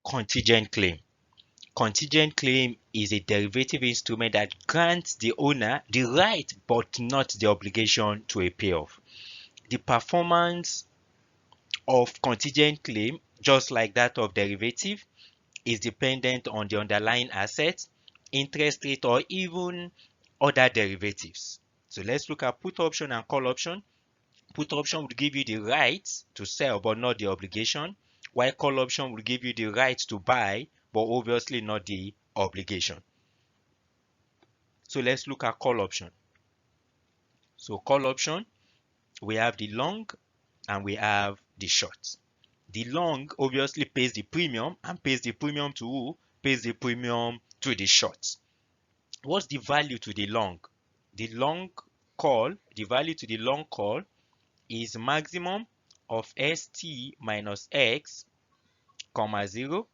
contingent claim. Contingent claim is a derivative instrument that grants the owner the right but not the obligation to a payoff. The performance of contingent claim, just like that of derivative, is dependent on the underlying asset, interest rate, or even other derivatives. So let's look at put option and call option. Put option would give you the right to sell but not the obligation, while call option would give you the right to buy but obviously not the obligation. So let's look at call option. So call option, we have the long and we have the short. The long obviously pays the premium, and pays the premium to who? Pays the premium to the short. What's the value to the long? The long call, the value to the long call is maximum of st minus x, comma 0.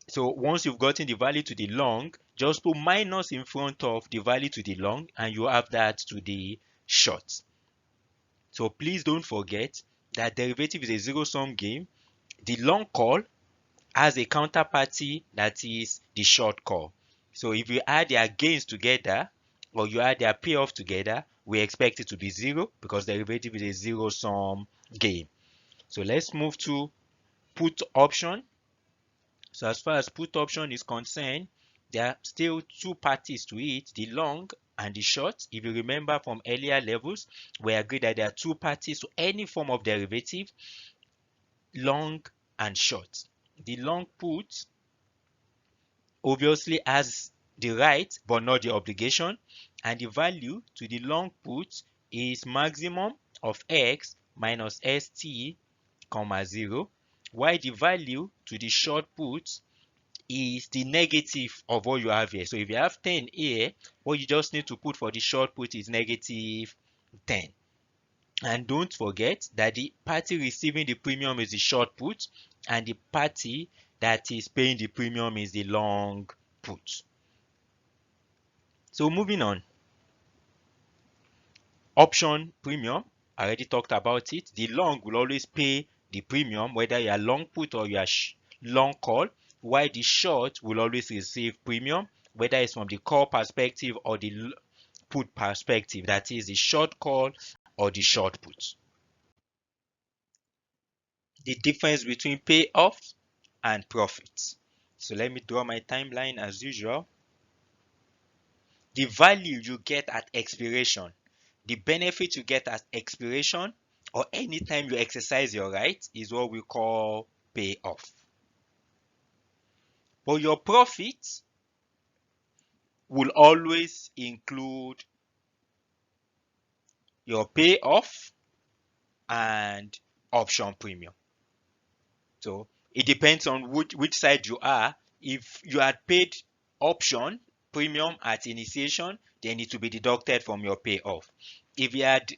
So once you've gotten the value to the long, just put minus in front of the value to the long and you have that to the short. So please don't forget that derivative is a zero-sum game. The long call has a counterparty that is the short call. So if you add their gains together or you add their payoff together, we expect it to be 0 because derivative is a zero-sum game. So let's move to put option. So as far as put option is concerned, there are still two parties to it, the long and the short. If you remember from earlier levels, we agreed that there are two parties to any form of derivative, long and short. The long put obviously has the right but not the obligation, and the value to the long put is maximum of x minus st, comma 0, while the value to the short put is the negative of what you have here. So if you have 10 here, what you just need to put for the short put is negative 10. And don't forget that the party receiving the premium is the short put, and the party that is paying the premium is the long put. So moving on. Option premium, I already talked about it. The long will always pay the premium whether you are long put or you are long call, while the short will always receive premium whether it's from the call perspective or the put perspective, that is the short call or the short put. The difference between payoff and profit. So let me draw my timeline as usual. The value you get at expiration, the benefit you get at expiration, or anytime you exercise your right is what we call payoff. But your profit will always include your payoff and option premium. So it depends on which side you are. If you had paid option premium at initiation, then it will be deducted from your payoff. If you had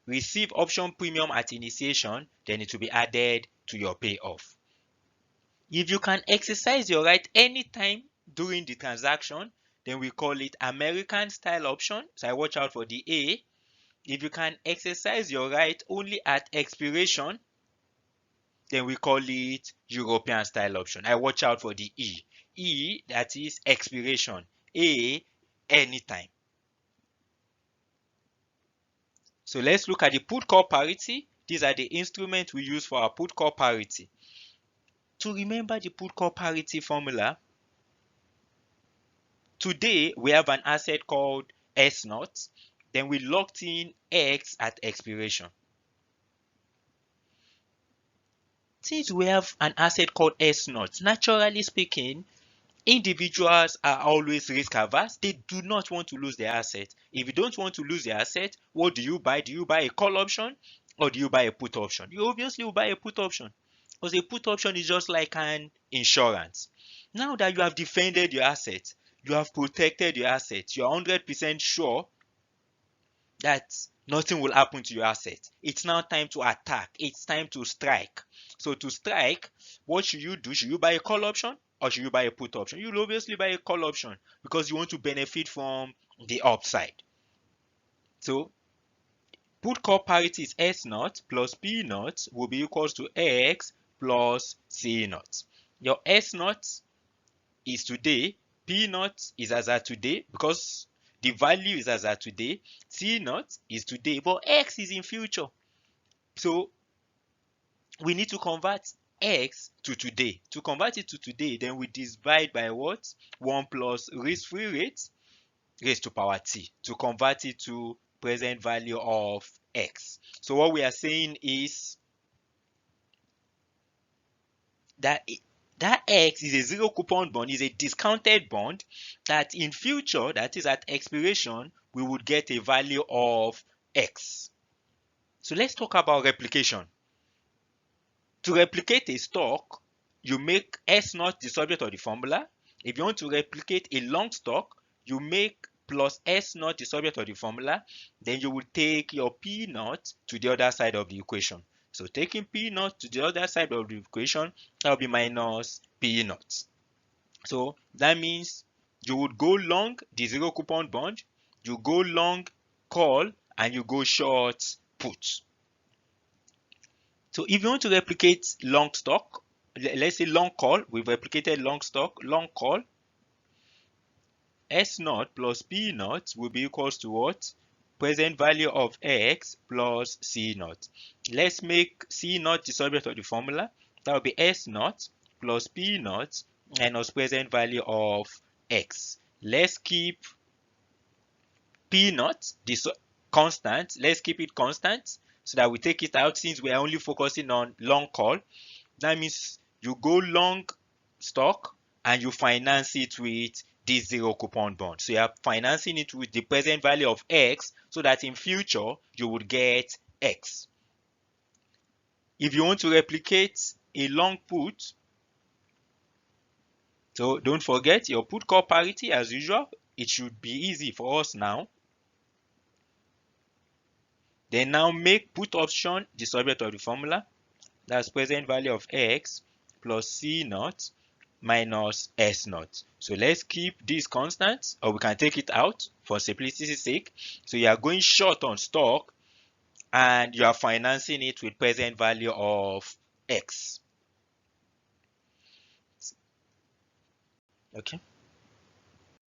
received option premium at initiation, then it will be added to your payoff. If you can exercise your right anytime during the transaction, then we call it American style option. So I watch out for the A. If you can exercise your right only at expiration, then we call it European style option. I watch out for the E. E, that is expiration. A, anytime. So let's look at the put call parity. These are the instruments we use for our put call parity. To remember the put call parity formula, today we have an asset called S0. Then we locked in X at expiration. Since we have an asset called S0, naturally speaking, individuals are always risk averse. They do not want to lose their asset. If you don't want to lose your asset, what do you buy? Do you buy a call option or do you buy a put option? You obviously will buy a put option because a put option is just like an insurance. Now that you have defended your asset, you have protected your asset, you are 100% sure that nothing will happen to your asset. It's now time to attack. It's time to strike. So to strike, what should you do? Should you buy a call option or should you buy a put option? You'll obviously buy a call option because you want to benefit from the upside. So put call parity is S0 plus P0 will be equals to X plus C0. Your S naught is today, P naught is as at today because the value is as at today, C naught is today, but X is in future. So we need to convert X to today. To convert it to today, then we divide by what? 1 plus risk-free rate raised to power t to convert it to present value of X. So what we are saying is that that X is a zero coupon bond, is a discounted bond that in future, that is at expiration, we would get a value of X. So let's talk about replication. To replicate a stock, you make S naught the subject of the formula. If you want to replicate a long stock, you make plus S naught the subject of the formula. Then you will take your P naught to the other side of the equation. So taking P naught to the other side of the equation, that will be minus P naught. So that means you would go long the zero coupon bond, you go long call, and you go short put. So if you want to replicate long stock, let's say long call, we've replicated long stock, long call, S naught plus P naught will be equals to what? Present value of X plus C naught. Let's make C naught the subject of the formula. That will be S naught plus P naught minus present value of X. Let's keep P naught the constant. Let's keep it constant so that we take it out since we are only focusing on long call. That means you go long stock and you finance it with this zero coupon bond. So you are financing it with the present value of X so that in future you would get X. If you want to replicate a long put, so don't forget your put call parity as usual. It should be easy for us now. Then now make put option the subject of the formula. That's present value of X plus C naught minus S naught. So let's keep this constant, or we can take it out for simplicity's sake. So you are going short on stock and you are financing it with present value of X. Okay.